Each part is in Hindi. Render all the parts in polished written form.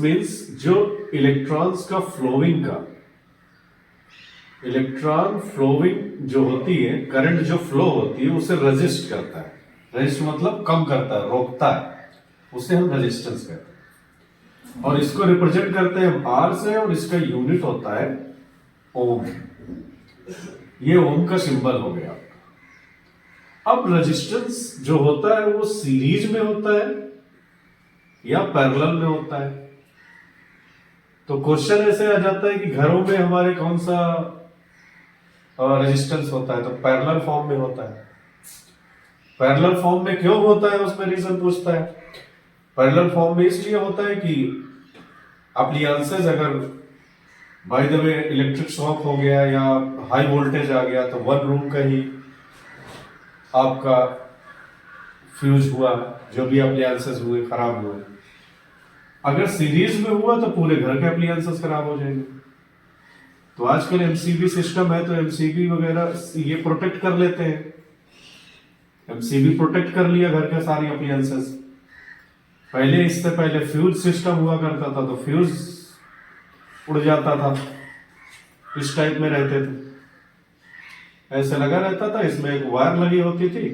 मीन्स जो इलेक्ट्रॉन्स का फ्लोइंग का इलेक्ट्रॉन फ्लोइंग जो होती है, करंट जो फ्लो होती है उसे रेजिस्ट करता है। रेजिस्ट मतलब कम करता है, रोकता है, उसे हम रेजिस्टेंस कहते हैं। और इसको रिप्रेजेंट करते हैं आर से, और इसका यूनिट होता है ओम। ये ओम का सिंबल हो गया। अब रेजिस्टेंस जो होता है वो सीरीज में होता है या पैरेलल में होता है। तो क्वेश्चन ऐसे आ जाता है कि घरों में हमारे कौन सा रेजिस्टेंस होता है, तो पैरेलल फॉर्म में होता है। पैरेलल फॉर्म में क्यों होता है, उसमें रीजन पूछता है। पैरेलल फॉर्म में इसलिए होता है कि अप्लायंसेस अगर by the way electric shock हो गया या हाई वोल्टेज आ गया, तो वन रूम का ही आपका फ्यूज हुआ, जो भी अप्लायंसेस हुए खराब हुए। अगर सीरीज में हुआ तो पूरे घर के अप्लायंसेस खराब हो जाएंगे। तो आजकल एमसीबी सिस्टम है, तो एमसीबी वगैरह ये प्रोटेक्ट कर लेते हैं। एमसीबी प्रोटेक्ट कर लिया घर के सारी अप्लायंसेस। पहले, इससे पहले फ्यूज सिस्टम हुआ करता था, तो फ्यूज उड़ जाता था, इस टाइप में रहते थे, ऐसे लगा रहता था, इसमें एक वायर लगी होती थी,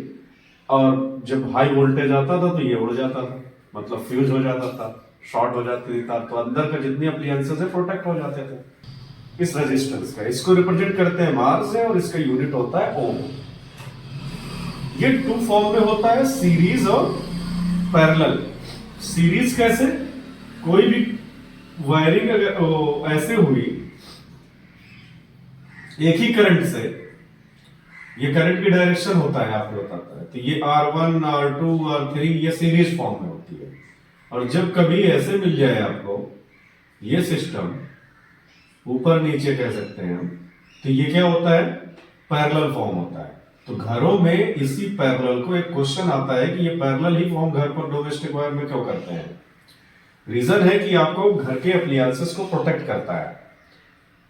और जब हाई वोल्टेज आता था तो ये उड़ जाता था, मतलब फ्यूज हो जाता था, शॉर्ट हो जाती थी तार, तो अंदर का जितनी अप्लायंसेस है प्रोटेक्ट हो जाते थे इस रेजिस्टेंस का। इसको रिप्रेजेंट करते हैं मार से, और इसका यूनिट होता है ओम। ये टू फॉर्म में होता है, सीरीज और पैरेलल। सीरीज कैसे, कोई भी वायरिंग अगर ऐसे हुई एक ही करंट से, ये करंट की डायरेक्शन होता है आपको बताता है, तो ये R1 R2 R3 ये सीरीज फॉर्म में होती है। और जब कभी ऐसे मिल जाए आपको ये सिस्टम, ऊपर नीचे कह सकते हैं हम, तो ये क्या होता है, पैरेलल फॉर्म होता है। तो घरों में इसी पैरेलल को, एक क्वेश्चन आता है कि ये पैरेलल ही फॉर्म घर पर डोमेस्टिक वायर में क्यों करते हैं। रीजन है कि आपको घर के अप्लायंसेस को प्रोटेक्ट करता है।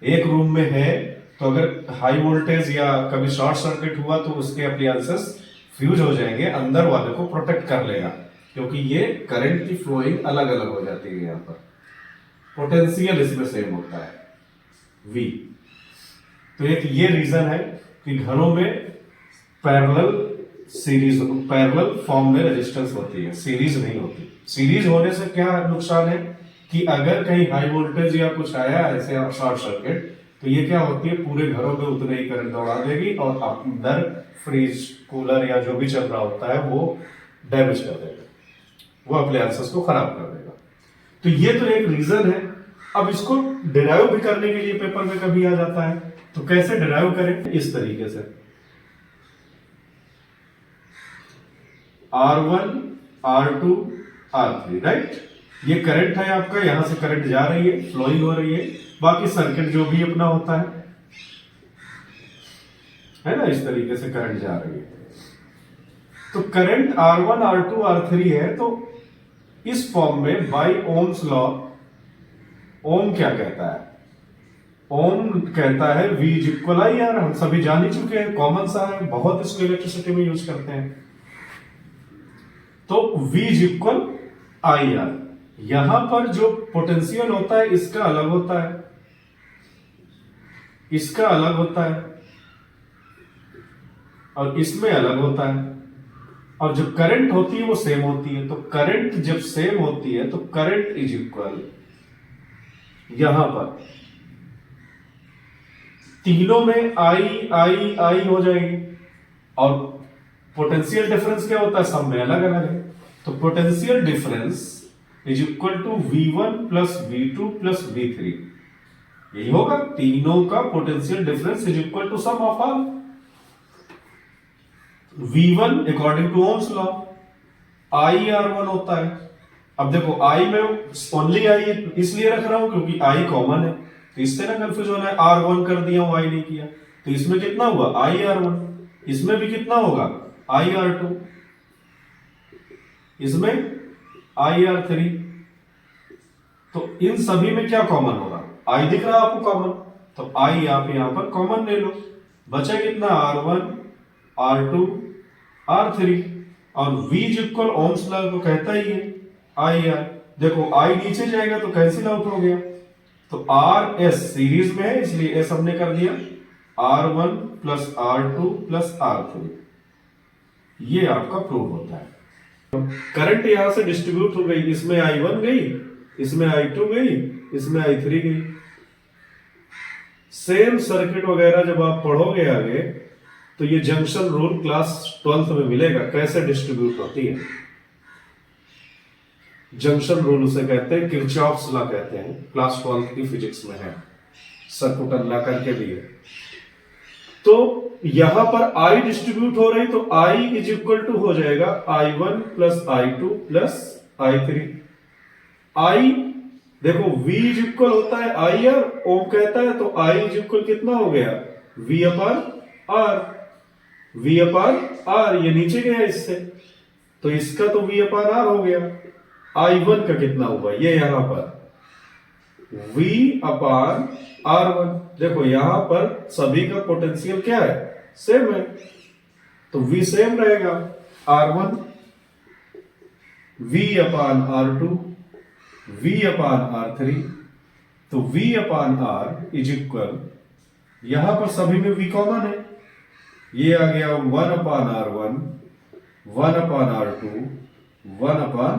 एक रूम में है तो अगर हाई वोल्टेज या कभी शॉर्ट सर्किट हुआ तो उसके अप्लायंसेस फ्यूज हो जाएंगे, अंदर वाले को प्रोटेक्ट कर लेगा, क्योंकि ये करंट की फ्लोइंग अलग अलग हो जाती है। यहाँ पर पोटेंशियल इसमें सेम होता है V। तो एक ये रीजन है कि घरों में पैरेलल फॉर्म में रेजिस्टेंस होती है, सीरीज नहीं होती। सीरीज होने से क्या नुकसान है कि अगर कहीं हाई वोल्टेज या कुछ आया ऐसे शॉर्ट सर्किट, तो ये क्या होती है, पूरे घरों में उतने ही करंट दौड़ा देगी, और अंदर फ्रिज कूलर या जो भी चल रहा होता है वो डैमेज कर देगा, वो अप्लायंसेस को खराब कर देगा। तो ये तो एक रीजन है। अब इसको डिराइव भी करने के लिए पेपर में कभी आ जाता है, तो कैसे डिराइव करें, इस तरीके से R1 R2 R3, राइट। ये करंट है आपका, यहां से करंट जा रही है, फ्लोइंग हो रही है, बाकी सर्किट जो भी अपना होता है ना, इस तरीके से करंट जा रही है। तो करंट R1 R2 R3 है, तो इस फॉर्म में बाय ओम्स लॉ, ओम क्या कहता है, ओम कहता है V इक्वल आई आर। हम सभी जान ही चुके हैं, कॉमन सा है, बहुत इसको इलेक्ट्रिसिटी में यूज करते हैं। तो V इक्वल आई आर। यहां पर जो पोटेंशियल होता है इसका अलग होता है, इसका अलग होता है, और इसमें अलग होता है, और जो करंट होती है वो सेम होती है। तो करंट जब सेम होती है तो करंट इज इक्वल, यहां पर तीनों में आई आई आई हो जाएगी, और पोटेंशियल डिफरेंस क्या होता है, सब में अलग अलग है। तो potential difference is equal to V1 plus V2 plus V3, यही होगा। तीनों का potential difference is equal to sum of all. V1 according to Ohm's law IR1 होता है। अब देखो I में ओनली I इसलिए रख रहा हूं क्योंकि I कॉमन है, तो इससे ना कंफ्यूज होना है, R1 कर दिया हूं, I नहीं किया, तो इसमें कितना हुआ IR1, इसमें भी कितना होगा IR2, इसमें IR3। तो इन सभी में क्या कॉमन होगा, I दिख रहा है आपको कॉमन, तो I आप यहां पर कॉमन ले लो, बचा कितना R1 R2 R3, और V इक्वल ओम्स लॉ को कहता ही है IR, देखो आई नीचे जाएगा तो कैंसिल आउट हो गया, तो आर एस सीरीज में है इसलिए एस हमने कर दिया, R1 plus R2 plus R3, ये आपका प्रूव होता है। करंट यहां से डिस्ट्रीब्यूट हो गई, इसमें I1 गई, इसमें I2 गई, इसमें I3 गई। सेम सर्किट वगैरह जब आप पढ़ोगे आगे तो ये जंक्शन रूल क्लास 12th में मिलेगा, कैसे डिस्ट्रीब्यूट होती है। जंक्शन रूल उसे कहते हैं, किरचॉफ्स लॉ कहते हैं, क्लास 12th की फिजिक्स में है, सर्कुटल लॉ करके भी है। तो यहां पर I डिस्ट्रीब्यूट हो रही तो I इज इक्वल टू हो जाएगा I1 plus I2 plus I3। I देखो V इज इक्वल होता है I R, ओम कहता है तो I इज इक्वल कितना हो गया, V अपान R, V अपान R, ये नीचे गया इससे, तो इसका तो V अपान R हो गया। I1 का कितना हुआ, ये यहां पर V अपान R1, देखो यहां पर सभी का पोटेंशियल क्या है, सेम है, तो V सेम रहेगा, R1 V अपान R2 V अपान R3, तो V upon R is equal, यहां पर सभी में V कॉमन है, ये आ गया 1 अपान R1 1 अपान R2 1 अपान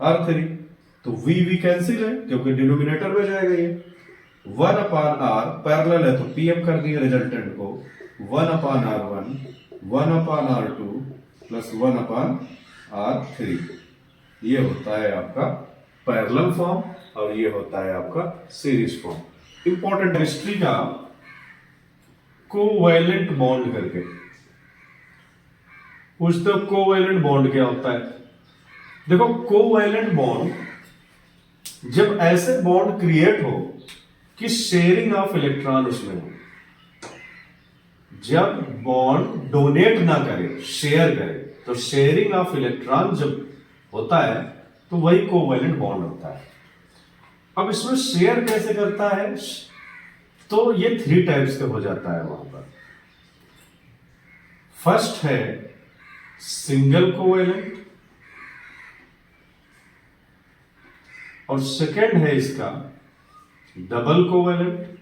R3, तो V कैंसिल है क्योंकि डिनोमिनेटर में जाएगा ये, 1 अपान R पैरेलल है तो PM कर दिए रिजल्टेंट को, 1 अपान R1 1 अपान R2 प्लस 1 अपान R3, ये होता है आपका पैरेलल फॉर्म और ये होता है आपका सीरीज फॉर्म। इंपॉर्टेंट हिस्ट्री का कोवैलेंट बॉन्ड करके पूछते हो, कोवैलेंट बॉन्ड क्या होता है। देखो कोवैलेंट बॉन्ड जब ऐसे बॉन्ड क्रिएट हो कि शेयरिंग ऑफ इलेक्ट्रॉन उसमें हो, जब बॉन्ड डोनेट ना करे शेयर करे, तो शेयरिंग ऑफ इलेक्ट्रॉन जब होता है तो वही कोवैलेंट बॉन्ड होता है। अब इसमें शेयर कैसे करता है, तो ये 3 टाइप्स के हो जाता है वहां पर। फर्स्ट है सिंगल कोवैलेंट, और सेकेंड है इसका डबल कोवैलेंट,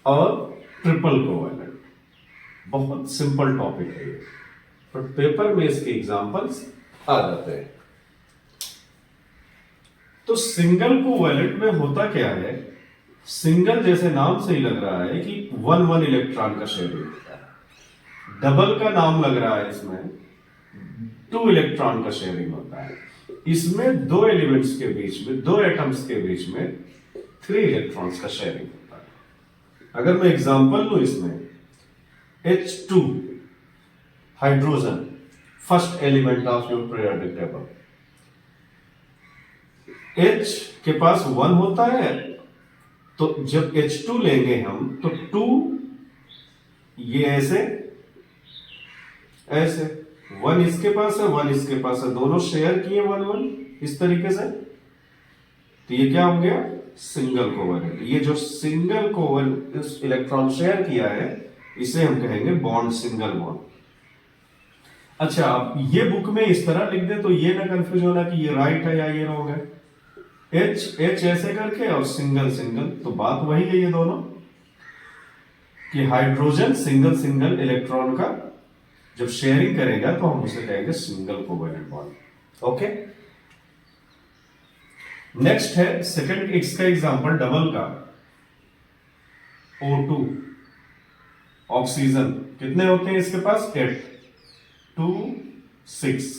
और ट्रिपल कोवैलेंट। बहुत सिंपल टॉपिक है ये, पर पेपर में इसके एग्जांपल्स आ जाते हैं। तो सिंगल कोवैलेंट में होता क्या है, सिंगल जैसे नाम से ही लग रहा है कि 1 इलेक्ट्रॉन का शेयरिंग होता है। डबल का नाम लग रहा है इसमें 2 इलेक्ट्रॉन का शेयरिंग होता है। इसमें 2 एलिमेंट्स के बीच में, 2 एटम्स के बीच में 3 इलेक्ट्रॉन्स का शेयरिंग होता है। अगर मैं एग्जांपल लूं इसमें, H2 hydrogen, first element of your periodic table, H के पास 1 होता है, तो जब H2 लेंगे हम तो 2 ये ऐसे ऐसे, 1 इसके पास है 1 इसके पास है, दोनों शेयर किए 1 इस तरीके से, तो ये क्या हो गया, सिंगल कोवैलेंट। ये जो सिंगल कोवैलेंट इलेक्ट्रॉन शेयर किया है इसे हम कहेंगे बॉन्ड, सिंगल बॉन्ड। अच्छा, अब ये बुक में इस तरह लिख दे तो ये ना कंफ्यूज होना कि ये राइट है या ये रॉन्ग है। H ऐसे करके और सिंगल सिंगल, तो बात वही है ये दोनों, कि हाइड्रोजन सिंगल सिंगल इलेक्ट्रॉन का जब शेयरिंग करेगा तो हम उसे कहेंगे single covalent bond. Okay, next है सेकंड, इसका एग्जांपल डबल का, O2 ऑक्सीजन, कितने होते हैं इसके पास, 8 2 6,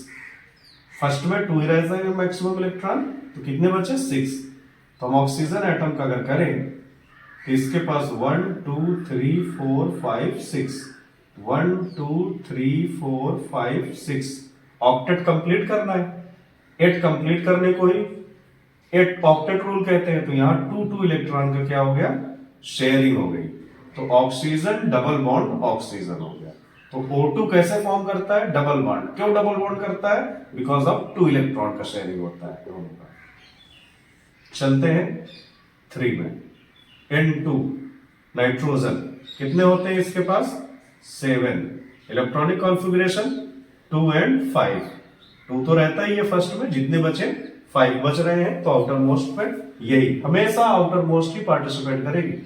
फर्स्ट में 2 ही रहता है मैक्सिमम इलेक्ट्रॉन, तो कितने बचे 6। तो हम ऑक्सीजन एटम का अगर करें तो इसके पास 1 2 3 4 5 6, 1 2 3 4 5 6, ऑक्टेट कंप्लीट करना है। 8 कंप्लीट करने को ही 8 ऑक्टेट रूल कहते हैं, तो यहां 2 इलेक्ट्रॉन का क्या हो गया, शेयरिंग हो गई, तो ऑक्सीजन डबल बॉन्ड ऑक्सीजन हो गया। तो O2 कैसे फॉर्म करता है, डबल बॉन्ड। क्यों डबल बॉन्ड करता है, बिकॉज ऑफ 2 इलेक्ट्रॉन का शेयरिंग होता है दोनों का। चलते हैं 3 में, N2 नाइट्रोजन, कितने होते हैं इसके पास, 7, इलेक्ट्रॉनिक कॉन्फ़िगरेशन 2 एंड 5। 2 तो रहता ही है फर्स्ट में, जितने बचे 5 बच रहे हैं, तो आउटर मोस्ट पे यही हमेशा आउटर मोस्ट ही पार्टिसिपेट करेगी।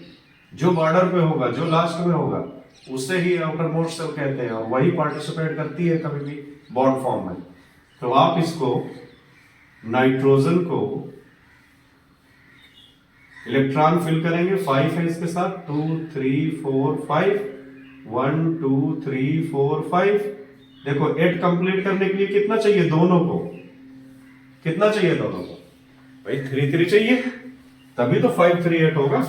जो बॉर्डर पे होगा, जो लास्ट में होगा, उसे ही आउटर मोस्ट सेल कहते हैं, और वही पार्टिसिपेट करती है कभी भी बॉन्ड फॉर्म में। तो आप इसको नाइट्रोजन को इलेक्ट्रॉन फिल करेंगे, 5 है इसके साथ, 2 3 4 5, 1 2 3 4 5। देखो 8 कंप्लीट करने के लिए कितना चाहिए दोनों को, कितना चाहिए दोनों को भाई 3 3 चाहिए, तभी तो 5 3 8 होगा।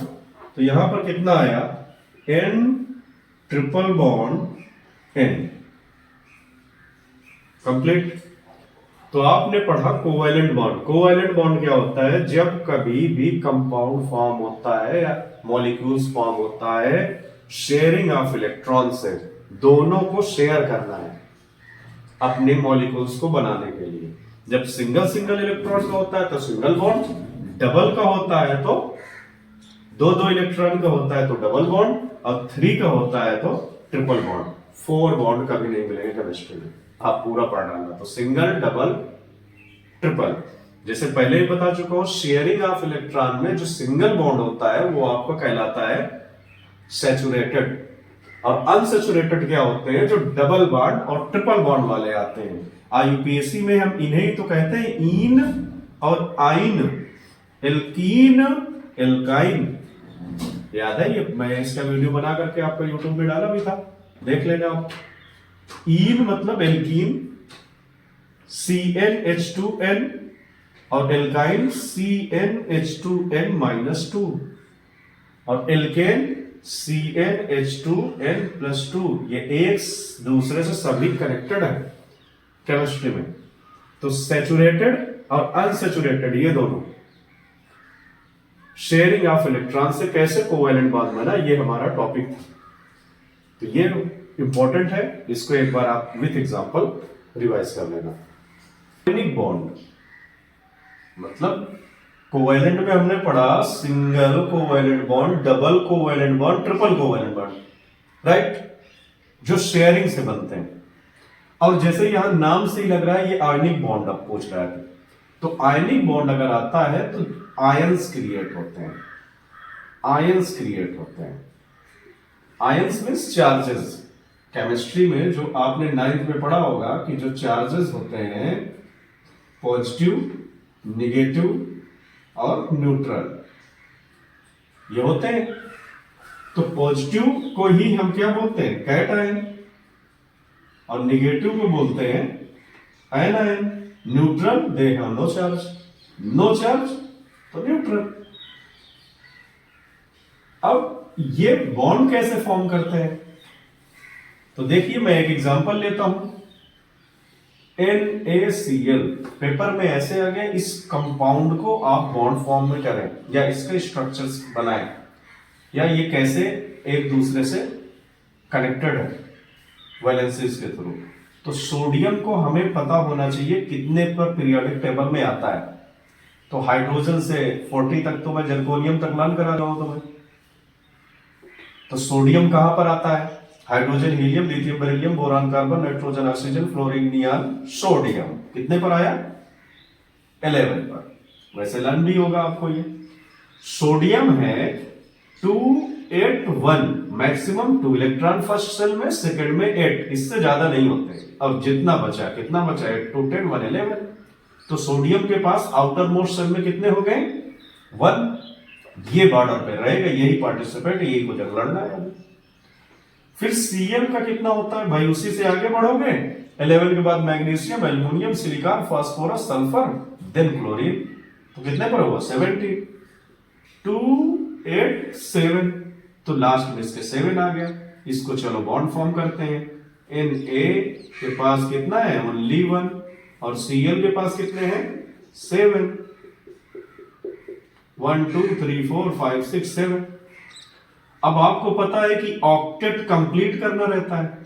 तो यहां पर कितना आया, N triple bond N complete. तो आपने पढ़ा कोवैलेंट बॉन्ड। कोवैलेंट बॉन्ड क्या होता है, जब कभी भी कंपाउंड फॉर्म होता है या मॉलिक्यूल्स फॉर्म होता है शेयरिंग ऑफ इलेक्ट्रॉन से, दोनों को शेयर करना है अपने मॉलिक्यूल्स को बनाने के लिए। जब सिंगल सिंगल इलेक्ट्रॉन का होता है तो सिंगल बॉन्ड, डबल का होता है तो दो इलेक्ट्रॉन का होता है तो डबल बॉन्ड, और 3 का होता है तो ट्रिपल बॉन्ड। 4 बॉन्ड कभी नहीं मिलेंगे केमिस्ट्री में, आप पूरा पढ़ डालना। तो सिंगल, डबल, ट्रिपल, जैसे पहले ही बता चुका हूं, शेयरिंग ऑफ इलेक्ट्रॉन में जो सिंगल बॉन्ड होता है वो आपको कहलाता है सैचुरेटेड, और अनसैचुरेटेड क्या होते हैं, जो डबल बॉन्ड और ट्रिपल बॉन्ड वाले आते हैं। यूपीएससी में हम इन्हें ही तो कहते हैं ईन और आइन, एल्कीन, एल्काइन। याद है ये, मैं इसका वीडियो बना करके आपको यूट्यूब पे डाला भी था, देख लेना आप। ईन मतलब एल्कीन, CnH2n, और एल्काइन CnH2n-2, और एल्केन CnH2n+2। ये एक दूसरे से सभी कनेक्टेड है केमिस्ट्री में। तो सैचुरेटेड और अनसैचुरेटेड ये दोनों शेयरिंग ऑफ इलेक्ट्रॉन से कैसे कोवैलेंट बॉन्ड बना, ये हमारा टॉपिक था। तो ये इंपॉर्टेंट है, इसको एक बार आप विथ एग्जांपल रिवाइज कर लेना। आयनिक बॉन्ड मतलब कोवैलेंट में हमने पढ़ा single covalent bond, double covalent bond, triple covalent bond, right, जो शेयरिंग से बनते हैं। और जैसे यहां नाम से ही लग रहा है ये आयनिक बॉन्ड अब पूछ रहा है, तो आयनिक बॉन्ड अगर आता है तो आयंस क्रिएट होते हैं, आयंस क्रिएट होते हैं। Ions means charges. केमिस्ट्री में जो आपने 9th में पढ़ा होगा कि जो चार्जेस होते हैं पॉजिटिव, नेगेटिव और न्यूट्रल, ये होते हैं। तो पॉजिटिव को ही हम क्या बोलते हैं, कैट आयन, और नेगेटिव को बोलते हैं ion ion. Neutral, they have no charge, no charge तो न्यूट्रल। अब ये बॉन्ड कैसे फॉर्म करते हैं, तो देखिए मैं एक एग्जांपल लेता हूं। NaCl पेपर में ऐसे आ गया, इस कंपाउंड को आप बॉन्ड फॉर्म में करें या इसके स्ट्रक्चर्स बनाएं, या ये कैसे एक दूसरे से कनेक्टेड है वैलेंसीज के थ्रू। तो सोडियम को हमें पता होना चाहिए कितने पर पीरियोडिक टेबल में आता है। तो हाइड्रोजन से 40 तक तो मैं जर्कोनियम तक लर्न करा रहा हूं तुम्हें। तो सोडियम कहां पर आता है, hydrogen, helium, lithium, beryllium, boron, carbon, nitrogen, oxygen, fluorine, neon, sodium. कितने पर आया, 11 पर। वैसे लर्न भी होगा आपको ये। सोडियम है 281, मैक्सिमम 2 इलेक्ट्रॉन फर्स्ट सेल में, सेकंड में 8, इससे ज्यादा नहीं होते। अब जितना बचा, कितना बचा, 8 2 10 1 11। तो सोडियम के पास आउटर मोस्ट सेल में कितने हो गए, 1। ये बॉर्डर पे रहेगा, यही पार्टिसिपेट, यही को जब लड़ना है। फिर Cl का कितना होता है भाई, उसी से आगे बढ़ोगे, 11 के बाद magnesium, aluminium, silicon, phosphorus, sulphur, then chlorine. तो कितने पर होगा, 70, 2 8 7। तो लास्ट में इसके 7 आ गया। इसको चलो बॉन्ड फॉर्म करते हैं। Na के पास कितना है, ओनली 1, और Cl के पास कितने हैं, 7। 1 2 3 4 5 6 7। अब आपको पता है कि ऑक्टेट कंप्लीट करना रहता है।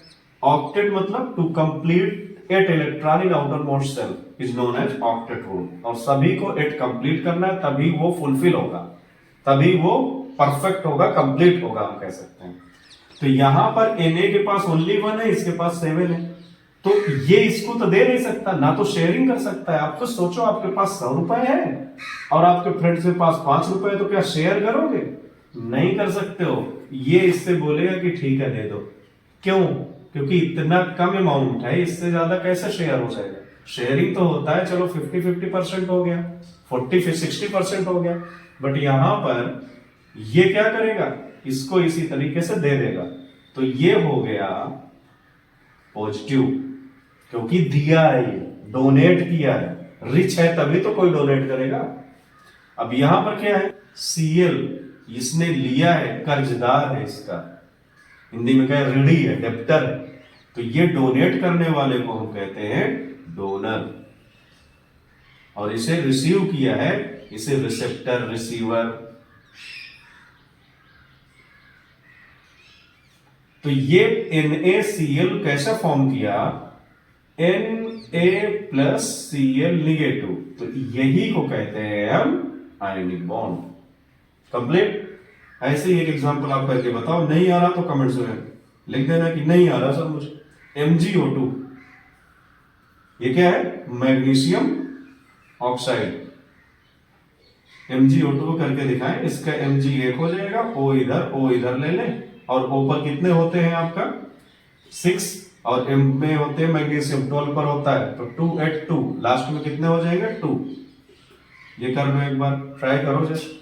ऑक्टेट मतलब to complete 8 electron in outermost shell is known as octet rule. और सभी को 8 कंप्लीट करना है, तभी वो फुलफिल होगा, तभी वो परफेक्ट होगा, कंप्लीट होगा, हम कह सकते हैं। तो यहां पर Na के पास ओनली 1 है, इसके पास 7 है। तो ये इसको तो दे नहीं सकता, ना तो शेयरिंग कर सकता है। आप तो सोचो, आपके पास 100 रुपए है और आपके फ्रेंड्स के पास 5 रुपए है, तो क्या शेयर करोगे? नहीं कर सकते हो। ये इससे बोलेगा कि ठीक है दे दो। क्यों? क्योंकि इतना कम अमाउंट है, इससे ज्यादा कैसे शेयर हो जाएगा? शेयरिंग तो होता है, चलो 50-50% हो गया, 40-60% हो गया, बट यहां पर ये क्या करेगा? इसको इसी तरीके से दे देगा। तो ये हो गया पॉजिटिव, क्योंकि दिया है, ये डोनेट किया है। रिच है तभी तो कोई डोनेट करेगा। अब यहां पर क्या है? सीएल, इसने लिया है, कर्जदार है, इसका हिंदी में क्या है? ऋणी है, डेप्टर है। तो ये डोनेट करने वाले को हम कहते हैं डोनर, और इसे रिसीव किया है, इसे रिसेप्टर, रिसीवर। तो ये NaCl कैसा फॉर्म किया? Na+Cl निगेटिव, तो यही को कहते हैं हम आयनिक बॉन्ड। कंप्लीट। ऐसे ही एक एग्जांपल आप करके बताओ, नहीं आ रहा तो कमेंट्स में लिख देना कि नहीं आ रहा सर मुझे। MgO2, ये क्या है? Magnesium oxide. MgO2 करके दिखाएं, इसका Mg एक हो जाएगा, O इधर ले लें, और O पर कितने होते हैं आपका? 6, और M में होते हैं मैग्नीशियम 12 पर होता है, तो 2 8 2, लास्ट में कितने हो जाएंगे? 2। ये कर लो एक बार, ट्राई करो जस्ट।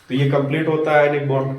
तो ये कंप्लीट होता है आयनिक बॉन्ड।